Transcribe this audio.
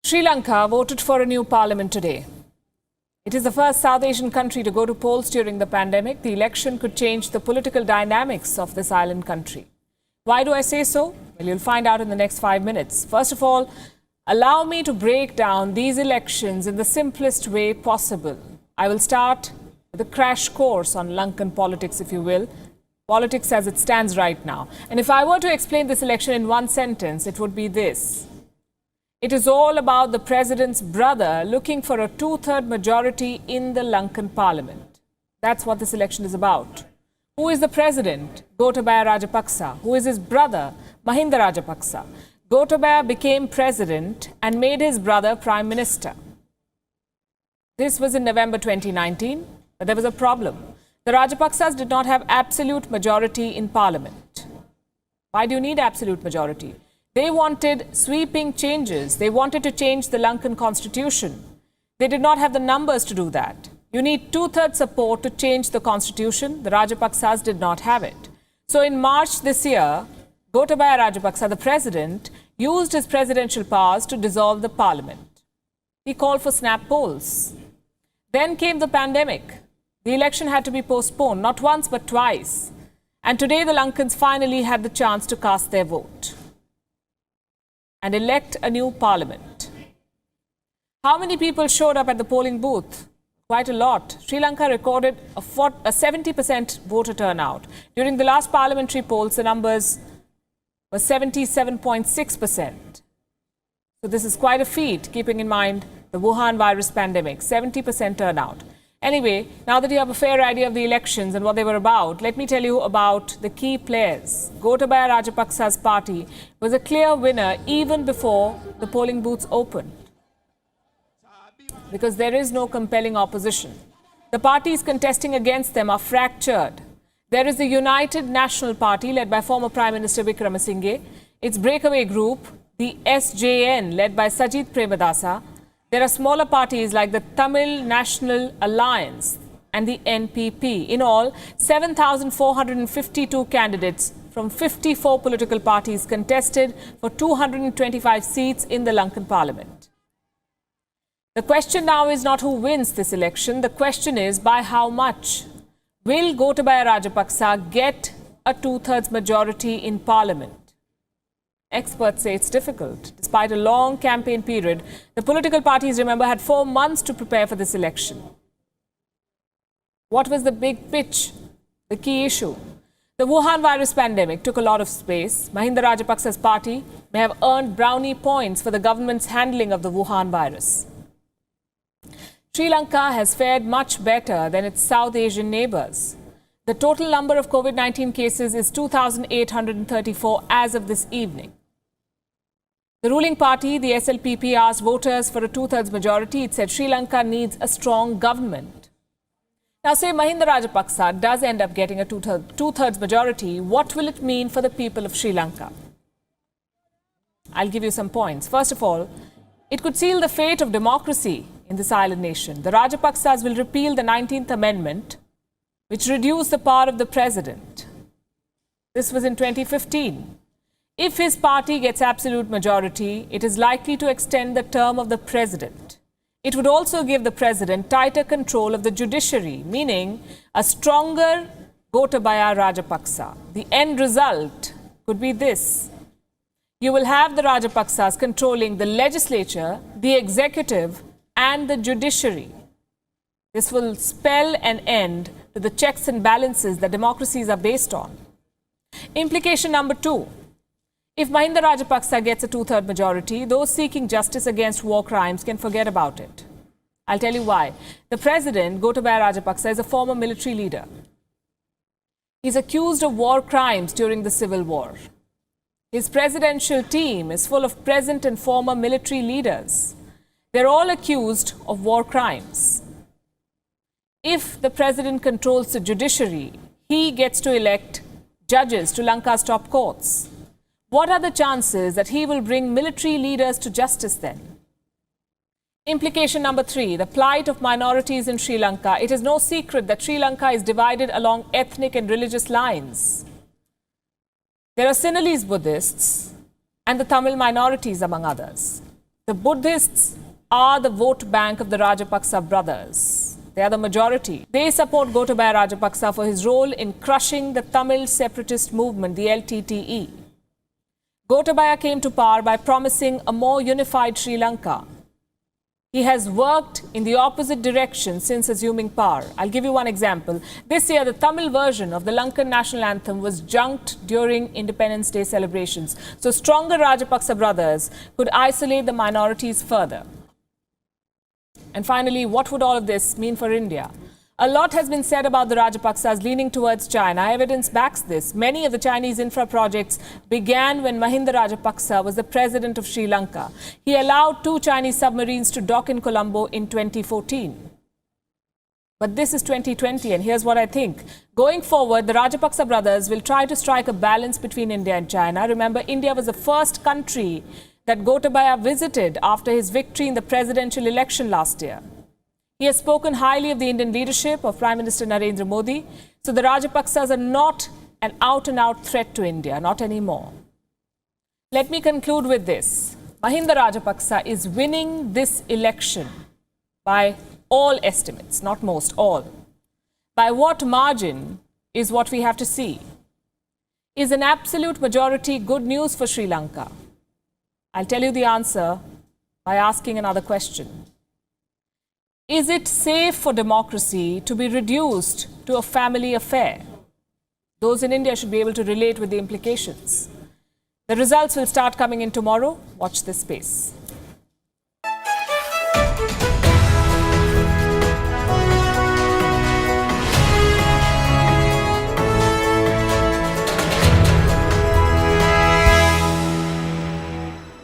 Sri Lanka voted for a new parliament today. It is the first South Asian country to go to polls during the pandemic. The election could change the political dynamics of this island country. Why do I say so? Well, you'll find out in the next 5 minutes. First of all, allow me to break down these elections in the simplest way possible. I will start with a crash course on Lankan politics, if you will. Politics as it stands right now. And if I were to explain this election in one sentence, it would be this. It is all about the president's brother looking for a two-thirds majority in the Lankan parliament. That's what this election is about. Who is the president? Gotabaya Rajapaksa. Who is his brother? Mahinda Rajapaksa. Gotabaya became president and made his brother prime minister. This was in November 2019, but there was a problem. The Rajapaksas did not have absolute majority in parliament. Why do you need absolute majority? They wanted sweeping changes. They wanted to change the Lankan constitution. They did not have the numbers to do that. You need two-thirds support to change the constitution. The Rajapaksas did not have it. So in March this year, Gotabaya Rajapaksa, the president, used his presidential powers to dissolve the parliament. He called for snap polls. Then came the pandemic. The election had to be postponed, not once but twice. And today the Lankans finally had the chance to cast their vote and elect a new parliament. How many people showed up at the polling booth? Quite a lot. Sri Lanka recorded a 70% voter turnout. During the last parliamentary polls, the numbers were 77.6%. So this is quite a feat, keeping in mind the Wuhan virus pandemic, 70% turnout. Anyway, now that you have a fair idea of the elections and what they were about, let me tell you about the key players. Gotabaya Rajapaksa's party was a clear winner even before the polling booths opened, because there is no compelling opposition. The parties contesting against them are fractured. There is the United National Party led by former Prime Minister Wickramasinghe, its breakaway group, the SJN led by Sajith Premadasa. There are smaller parties like the Tamil National Alliance and the NPP. In all, 7,452 candidates from 54 political parties contested for 225 seats in the Lankan parliament. The question now is not who wins this election. The question is by how much. Will Gotabaya Rajapaksa get a two-thirds majority in parliament? Experts say it's difficult. Despite a long campaign period, the political parties, remember, had 4 months to prepare for this election. What was the big pitch? The key issue? The Wuhan virus pandemic took a lot of space. Mahinda Rajapaksa's party may have earned brownie points for the government's handling of the Wuhan virus. Sri Lanka has fared much better than its South Asian neighbors. The total number of COVID-19 cases is 2,834 as of this evening. The ruling party, the SLPP, asked voters for a two-thirds majority. It said Sri Lanka needs a strong government. Now, say Mahinda Rajapaksa does end up getting a two-thirds majority, what will it mean for the people of Sri Lanka? I'll give you some points. First of all, it could seal the fate of democracy in this island nation. The Rajapaksas will repeal the 19th Amendment, which reduced the power of the president. This was in 2015. If his party gets absolute majority, it is likely to extend the term of the president. It would also give the president tighter control of the judiciary, meaning a stronger Gotabaya Rajapaksa. The end result could be this. You will have the Rajapaksas controlling the legislature, the executive, and the judiciary. This will spell an end to the checks and balances that democracies are based on. Implication number 2. If Mahinda Rajapaksa gets a two-thirds majority, those seeking justice against war crimes can forget about it. I'll tell you why. The president, Gotabaya Rajapaksa, is a former military leader. He's accused of war crimes during the civil war. His presidential team is full of present and former military leaders. They're all accused of war crimes. If the president controls the judiciary, he gets to elect judges to Lanka's top courts. What are the chances that he will bring military leaders to justice then? Implication number 3, the plight of minorities in Sri Lanka. It is no secret that Sri Lanka is divided along ethnic and religious lines. There are Sinhalese Buddhists and the Tamil minorities, among others. The Buddhists are the vote bank of the Rajapaksa brothers. They are the majority. They support Gotabaya Rajapaksa for his role in crushing the Tamil separatist movement, the LTTE. Gotabaya came to power by promising a more unified Sri Lanka. He has worked in the opposite direction since assuming power. I'll give you one example. This year, the Tamil version of the Lankan national anthem was junked during Independence Day celebrations. So stronger Rajapaksa brothers could isolate the minorities further. And finally, what would all of this mean for India? A lot has been said about the Rajapaksas leaning towards China. Evidence backs this. Many of the Chinese infra projects began when Mahinda Rajapaksa was the president of Sri Lanka. He allowed 2 Chinese submarines to dock in Colombo in 2014. But this is 2020, and here's what I think. Going forward, the Rajapaksa brothers will try to strike a balance between India and China. Remember, India was the first country that Gotabaya visited after his victory in the presidential election last year. He has spoken highly of the Indian leadership of Prime Minister Narendra Modi. So the Rajapaksas are not an out-and-out threat to India, not anymore. Let me conclude with this. Mahinda Rajapaksa is winning this election by all estimates, not most, all. By what margin is what we have to see. Is an absolute majority good news for Sri Lanka? I'll tell you the answer by asking another question. Is it safe for democracy to be reduced to a family affair? Those in India should be able to relate with the implications. The results will start coming in tomorrow. Watch this space.